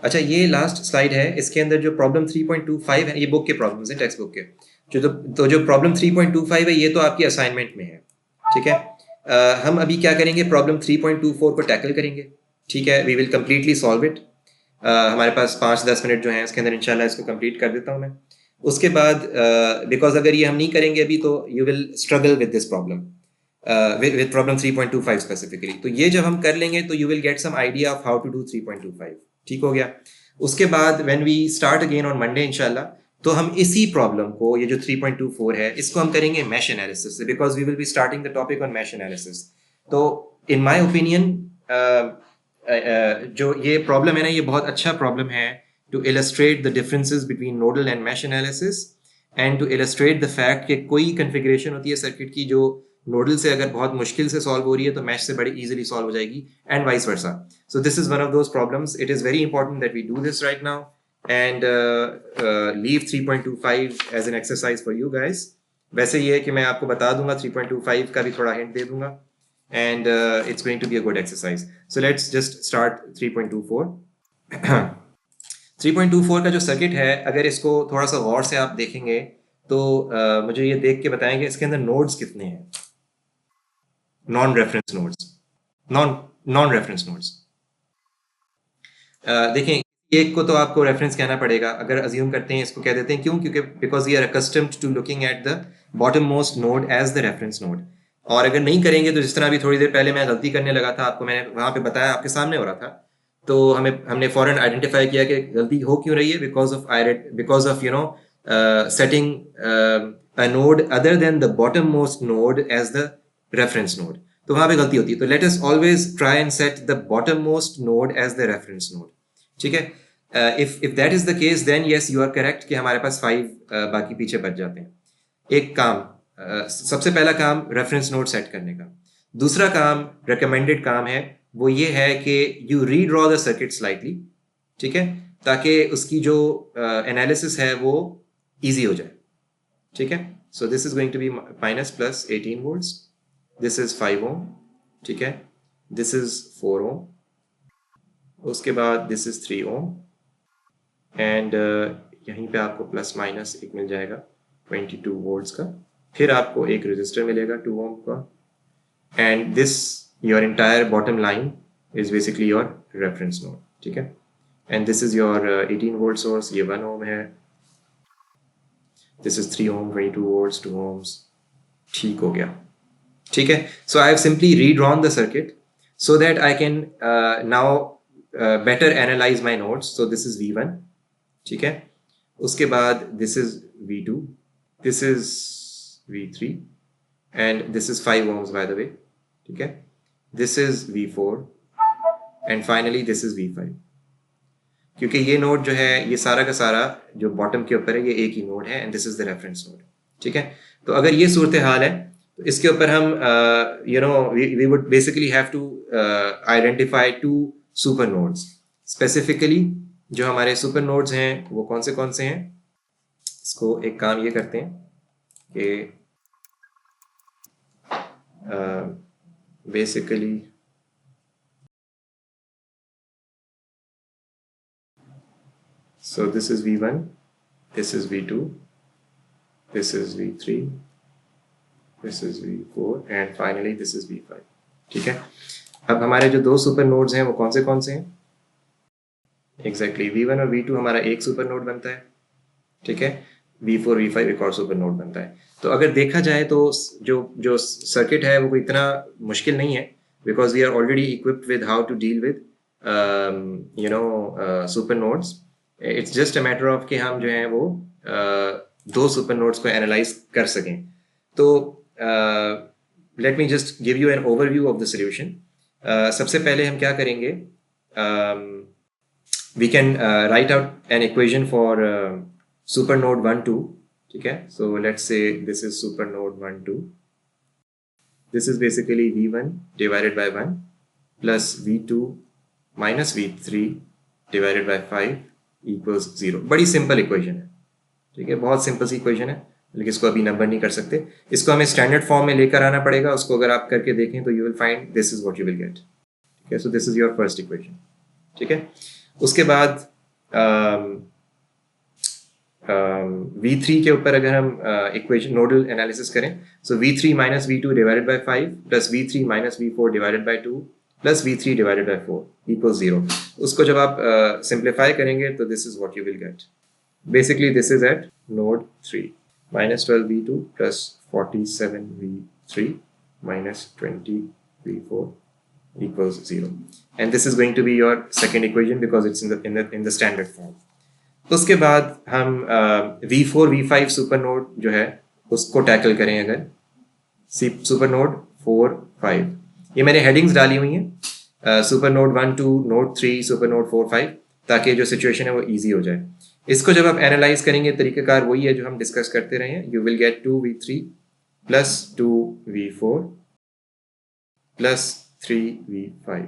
अच्छा, ये last slide है, इसके अंदर जो प्रॉब्लम 3.25 है, ये बुक के प्रॉब्लम्स हैं, टेक्स्ट बुक के। तो जो प्रॉब्लम 3.25 है ये तो आपकी असाइनमेंट में है, ठीक है। हम अभी क्या करेंगे, प्रॉब्लम 3.24 को टैकल करेंगे, ठीक है। We will completely solve it. हमारे पास 5-10 मिनट जो हैं इसके अंदर इंशाल्लाह इसको कंप्लीट कर देता हूँ मैं। उसके बाद बिकॉज अगर ये हम नहीं करेंगे अभी तो you will struggle with this problem, with problem 3.25 specifically. तो ये जब हम कर लेंगे तो you will get some idea of how to do 3.25, ठीक हो गया। उसके बाद when we start again on Monday इंशाल्लाह, तो हम इसी प्रॉब्लम को, ये जो 3.24 है, इसको हम करेंगे मैश एनालिसिस से, because we will be starting the topic on mesh analysis. तो इन माय ओपिनियन जो ये प्रॉब्लम है ना, ये बहुत अच्छा प्रॉब्लम है to illustrate the differences between nodal and mesh analysis, and to illustrate the fact कि कोई कन्फिग्रेशन होती है सर्किट की जो नोडल से अगर बहुत मुश्किल से सॉल्व हो रही है तो मैश से बड़ी इजीली सॉल्व हो जाएगी, and vice versa. So this is one of those problems. It is very important that we do this right now and leave 3.25 as an exercise for you guys. वैसे ये है कि मैं आपको बता दूंगा, 3.25 का भी थोड़ा हिंट दे दूंगा, and it's going to be a good exercise. So let's just start 3.24। 3.24 का जो सर्किट है, अगर इसको थोड़ा सा गौर से आप देखेंगे तो मुझे ये देख के बताएंगे इसके अंदर नोड्स कितने हैं, non reference nodes, non reference nodes. देखें, एक को तो आपको रेफरेंस कहना पड़ेगा, अगर अज्यूम करते हैं इसको कह देते हैं, क्यों? क्योंकि because we are accustomed to looking at the bottom most node as the reference node. और अगर नहीं करेंगे तो जिस तरह अभी थोड़ी देर पहले मैं गलती करने लगा था, आपको मैंने वहां पे बताया, आपके सामने हो रहा था, तो हमने फौरन आइडेंटिफाई किया कि गलती हो क्यों रही है, because of setting a node other than the bottom most node as the reference node. तो वहां पे गलती होती है, तो let us always try and set the bottom most node as the reference node, ठीक है। if that is the case then yes you are correct कि हमारे पास 5 बाकी पीछे बच जाते हैं। एक काम, सबसे पहला काम रेफरेंस नोड सेट करने का। दूसरा काम, रिकमेंडेड काम है, वो ये है कि you redraw the circuit slightly, ठीक है, ताकि उसकी जो एनालिसिस है वो इजी हो जाए, ठीक है। So this is going to be minus plus 18 volts, this is 5 ohm, ठीक है, दिस इज 4 ओम, उसके बाद दिस इज 3 ओम, एंड यहीं पे आपको प्लस माइनस एक मिल जाएगा 22 वोल्ट्स का, फिर आपको एक रेजिस्टर मिलेगा 2 ओम का, and this your entire bottom line is basically your reference node, ठीक है। And this is your 18 volt source, ये 1 ओम है, this is 3 ohm, 22 volts, 2 ohms, ठीक हो गया, ठीक है। So I have simply redrawn the circuit so that I can now better analyze my nodes. So this is V1, ठीक है, उसके बाद this is V2, this is V3, and this is 5 ohms by the way, ठीक है, this is V4, and finally this is V5। क्योंकि ये node जो है, ये सारा का सारा जो बॉटम के ऊपर है, ये एक ही नोड है, and this is the reference node, ठीक है। तो अगर ये सूरत हाल है तो इसके ऊपर हम we would basically have to identify 2 super nodes specifically. जो हमारे सुपर नोड्स हैं वो कौन से हैं, इसको एक काम ये करते हैं कि basically so this is V1, this is V2, this is V3, this is V4, and finally this is V5, ठीक है। अब हमारे जो 2 सुपर नोड्स हैं वो कौन से हैं? एग्जैक्टली V1 और V2 हमारा एक सुपर नोड बनता है, ठीक है, V4 V5 एक और सुपर नोड बनता है। तो अगर देखा जाए तो जो सर्किट है वो कोई इतना मुश्किल नहीं है, because we are already equipped with how to deal with super nodes. It's just a matter of कि हम जो है वो 2 सुपर नोड्स को एनालाइज कर सकें। तो let me just give you an overview of the solution. सबसे पहले हम क्या करेंगे, we can write out an equation for super node 1 2, ठीक है। So let's say this is super node 1 2, this is basically V1 divided by 1 plus V2 minus V3 divided by 5 equals 0। बड़ी simple equation है, ठीक है, बहुत simple सी equation है, लेकिन इसको अभी नंबर नहीं कर सकते, इसको हमें स्टैंडर्ड फॉर्म में लेकर आना पड़ेगा। उसको अगर आप करके देखें तो you will find this is what you will gate, ठीक है। So this is your first equation, ठीक है। उसके बाद V3 के ऊपर अगर हम इक्वेशन नोडल एनालिसिस करें, सो V3 minus V2 divided by 5 plus V3 minus V4 divided by 2 plus V3 divided by 4 equal 0. उसको जब आप सिंप्लीफाई करेंगे तो this is what you will gate. Basically, this is at node 3. Minus 12v2 plus 47v3 minus 20v4 equals 0. And this is going to be your second equation because it's in the standard form. उसके बाद हम v4 v5 super node जो है उसको tackle करें. अगर super node 4 5 ये मैंने हेडिंग्स डाली हुई हैं, super node 1 2 node 3 super node 4 5, ताकि जो सिचुएशन है वो इजी हो जाए. इसको जब आप एनालाइज करेंगे तरीकाकार वही है जो हम डिस्कस करते रहे हैं. You will gate 2v3 plus 2v4 plus 3v5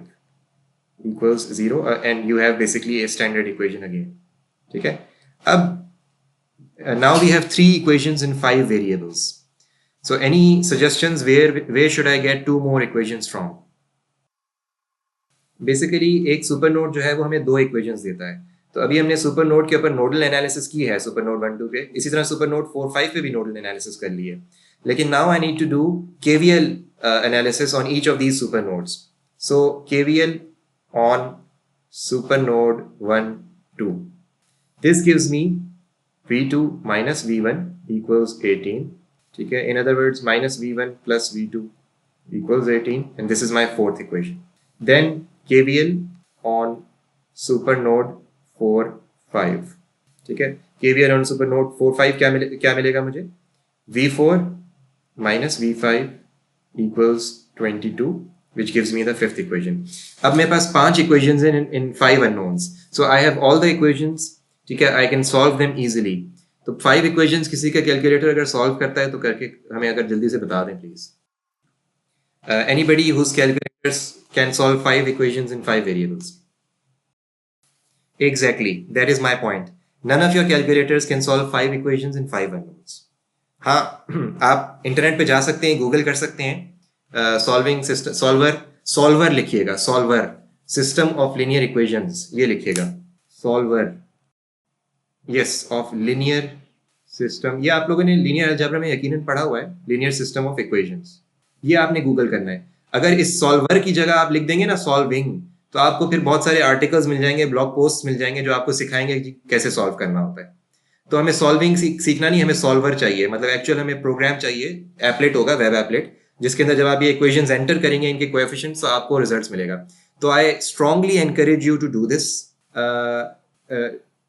equals 0 and you have basically a standard equation again. ठीक है. अब now we have 3 equations in 5 variables. So any suggestions where should I get 2 more equations from? Basically एक super node जो है वो हमें 2 equations देता है. तो अभी हमने सुपर नोड के ऊपर नोडल एनालिसिस की है सुपर नोड 1 2 पे, इसी तरह सुपर नोड 4 5 पे भी नोडल एनालिसिस कर ली है. लेकिन now I need to do KVL analysis on each of these super nodes. So KVL on super node 1 2. This gives me V2 minus V1 equals 18. ठीक है. In other words, minus V1 plus V2 equals 18 and this is my fourth equation. Then KVL on super node 4 5. ठीक है. KVL on super node 4 5 क्या मिलेगा मुझे? V4 minus V5 equals 22 which gives me the fifth equation. अब मेरे पास 5 equations in 5 unknowns. So I have all the equations. ठीक है. I can solve them easily. तो 5 equations किसी का कैलकुलेटर अगर सॉल्व करता है तो करके हमें अगर जल्दी से बता दें please. Anybody whose calculators can solve 5 equations in 5 variables? Exactly, that is my point. None of your calculators can solve 5 equations in 5 unknowns. हाँ, आप इंटरनेट पे जा सकते हैं, गूगल कर सकते हैं, सॉल्विंग सिस्टम सॉल्वर लिखिएगा, solver system of linear equations, ये लिखिएगा solver, yes, of linear system. ये आप लोगों ने लीनियर अलजेब्रा में यकीनन पढ़ा हुआ है, लीनियर सिस्टम ऑफ इक्वेशंस. ये आपने गूगल करना है. अगर इस सॉल्वर की जगह आप लिख देंगे ना सॉल्विंग, तो आपको फिर बहुत सारे आर्टिकल्स मिल जाएंगे, ब्लॉग पोस्ट मिल जाएंगे जो आपको सिखाएंगे कि कैसे सॉल्व करना होता है. तो हमें सॉल्विंग सीखना नहीं, हमें सॉल्वर चाहिए. मतलब एक्चुअल हमें प्रोग्राम चाहिए, एपलेट होगा, वेब एपलेट, जिसके अंदर जब आप ये इक्वेशंस एंटर करेंगे इनके कोएफिशिएंट्स, तो आपको रिजल्ट्स मिलेगा. तो I strongly encourage you to do this.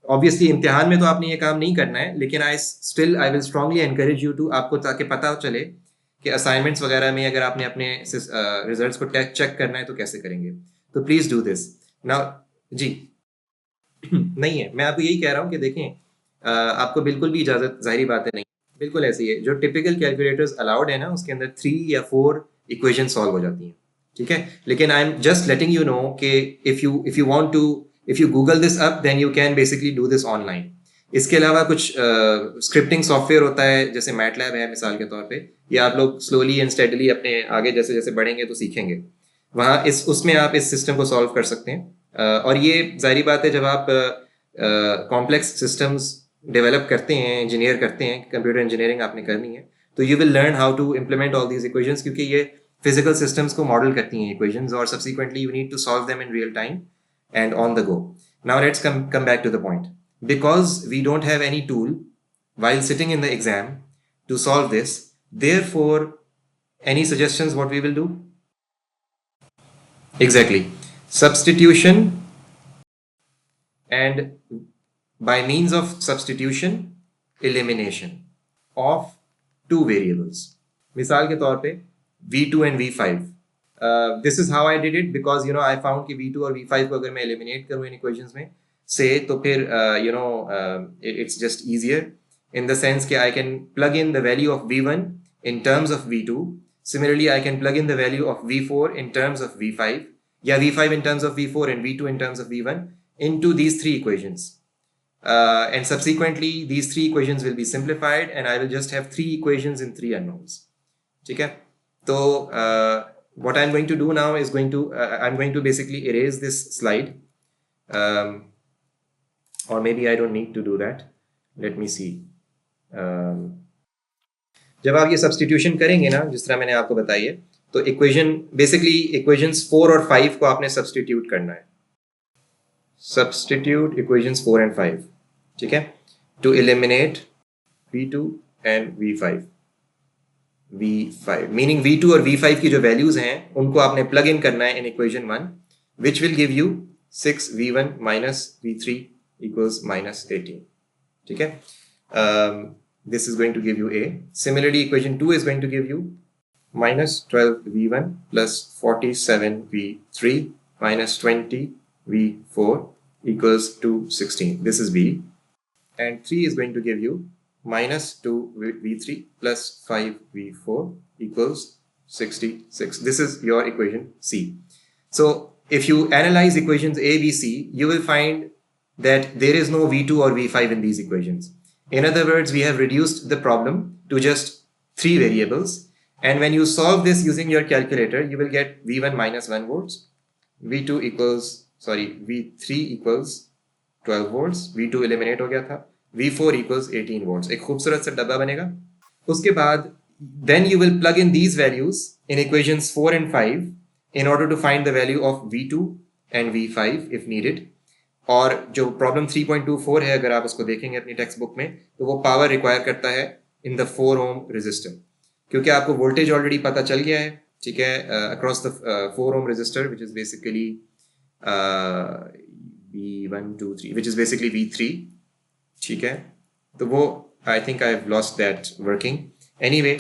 Obviously इम्तिहान में तो आपने ये काम नहीं करना है, लेकिन I will strongly encourage you to, आपको ताकि पता चले कि असाइनमेंट्स वगैरह में अगर आपने अपने रिजल्ट्स को चेक करना है तो कैसे करेंगे. तो प्लीज डू दिस नाउ. जी नहीं है, मैं आपको यही कह रहा हूँ कि देखें, आपको बिल्कुल भी इजाजत, जाहिर बात है नहीं, बिल्कुल ऐसी है. जो टिपिकल कैलकुलेटर्स अलाउड है ना, उसके अंदर 3 या 4 इक्वेशन सॉल्व हो जाती हैं. ठीक है. लेकिन I am just letting you know कि if you want to, if you Google this up then you can basically do this online. इसके अलावा कुछ स्क्रिप्टिंग सॉफ्टवेयर होता है, जैसे मैटलैब है मिसाल के तौर पे, ये आप लोग स्लोली एंड स्टेडली अपने आगे जैसे जैसे बढ़ेंगे तो सीखेंगे. वहाँ उसमें आप इस सिस्टम को सॉल्व कर सकते हैं. और ये जाहिर बात है, जब आप कॉम्प्लेक्स सिस्टम्स डेवलप करते हैं, इंजीनियर करते हैं, कंप्यूटर इंजीनियरिंग आपने करनी है, तो you will learn how to implement all these equations, क्योंकि ये फिजिकल सिस्टम्स को मॉडल करती हैं इक्वेशंस, और subsequently you need to solve them in real time and on the go. Now let's come back to the point. Because we don't have any tool while sitting in the exam to solve this, therefore, any suggestions what we will do? Exactly. Substitution, and by means of substitution, elimination of 2 variables. मिसाल के तौर पे V2 and V5. This is how I did it, because I found कि V2 और V5 को अगर मैं eliminate करूँ इन equations में से, तो फिर it's just easier in the sense कि I can plug in the value of V1 in terms of V2. Similarly, I can plug in the value of V4 in terms of V5, या V5 in terms of V4 and V2 in terms of V1 into these 3 equations. And subsequently, these 3 equations will be simplified and I will just have 3 equations in 3 unknowns. ठीक है. तो what I'm going to do now is I'm going to basically erase this slide. or maybe I don't need to do that. Let me see. जब आप ये substitution करेंगे ना, जिस तरह मैंने आपको बताई है, तो इक्वेशन बेसिकली इक्वेशंस 4 और 5 को आपने सब्स्टिट्यूट करना है. सब्स्टिट्यूट इक्वेशंस 4 एंड 5, ठीक है, to eliminate V2 and V5 meaning V2 और V5 की जो वैल्यूज हैं उनको आपने प्लग इन करना है in equation 1, which will give you 6V1 minus V3 equals -18. ठीक है, this is going to give you A. Similarly, equation 2 is going to give you -12V1 plus 47V3 minus 20V4 equals to 16. This is B. And 3 is going to give you -2V3 plus 5V4 equals 66. This is your equation C. So if you analyze equations A, B, C, you will find that there is no V2 or V5 in these equations. In other words, we have reduced the problem to just 3 variables. And when you solve this using your calculator, you will get V1 minus 1 volts, V3 equals 12 volts, V2 eliminate हो गया था, V4 equals 18 volts. एक खूबसूरत सा डब्बा बनेगा. उसके बाद then you will plug in these values in equations 4 and 5 in order to find the value of V2 and V5 if needed. और जो प्रॉब्लम 3.24 है, अगर आप उसको देखेंगे अपनी टेक्स्ट बुक में, तो वो पावर रिक्वायर करता है इन द 4 ओम रेजिस्टर, क्योंकि आपको वोल्टेज ऑलरेडी पता चल गया है, ठीक है, across the 4 ohm resistor which is basically V1 2 3 which is basically V3, ठीक है. तो वो I think I have lost that working. Anyway,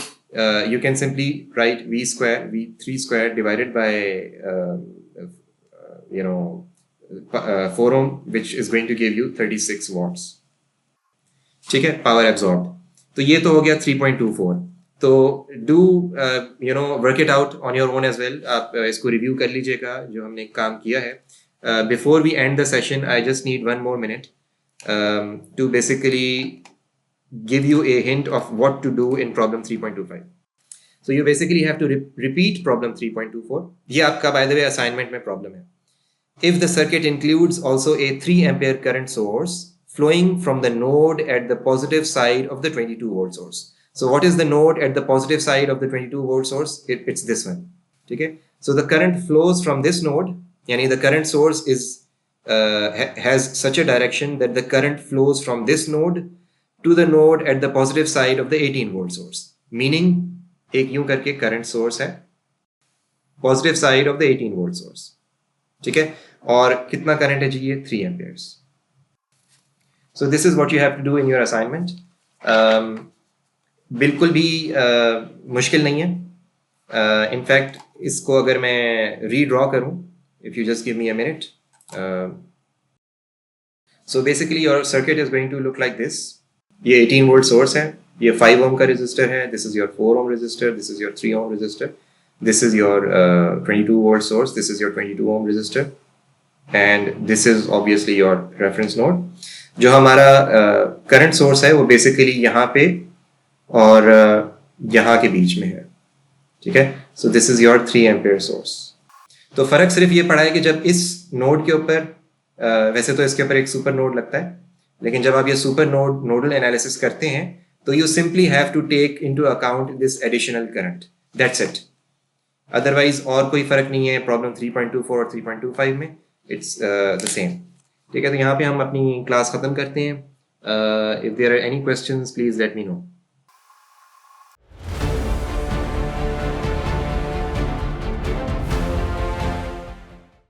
you can simply write V3 square divided by 4 ohm, which is going to give you 36 watts. ठीक है, power absorb. तो ये तो हो गया 3.24. तो do work it out on your own as well. आप इसको रिव्यू कर लीजिएगा जो हमने काम किया है. Before we end the session, I just need 1 more minute to basically give you a hint of what to do in problem 3.25. So you basically have to repeat problem 3.24. ये आपका by the way assignment में problem है. If the circuit includes also a 3 ampere current source flowing from the node at the positive side of the 22 volt source. So what is the node at the positive side of the 22 volt source? It's this one. Okay? So the current flows from this node, yani the current source is has such a direction that the current flows from this node to the node at the positive side of the 18 volt source. Meaning एक यूं करके current source है positive side of the 18 volt source. ठीक है, और कितना current है जी? ये 3 amperes. So this is what you have to do in your assignment. बिल्कुल भी मुश्किल नहीं है. In fact, इसको अगर मैं redraw करूं, if you just give me a minute. So basically your circuit is going to look like this. ये 18 volt source है, ये 5 ohm का resistor है, this is your 4 ohm resistor, this is your 3 ohm resistor, this is your 22 volt source, this is your 22 ohm resistor, and this is obviously your reference node. जो हमारा current source है वो basically यहाँ पे और यहाँ के बीच में है, ठीक है. So this is your 3 ampere source. तो फर्क सिर्फ ये पड़ा है कि जब इस नोड के ऊपर वैसे तो इसके ऊपर एक सुपर नोड लगता है, लेकिन जब आप ये सुपर नोडल एनालिसिस करते हैं तो you simply have to take into account this additional current. That's it. Otherwise और कोई फर्क नहीं है प्रॉब्लम 3.24 और 3.25 में. It's the same. ठीक है, तो यहाँ पे हम अपनी क्लास खत्म करते हैं. If there are any questions please let me no.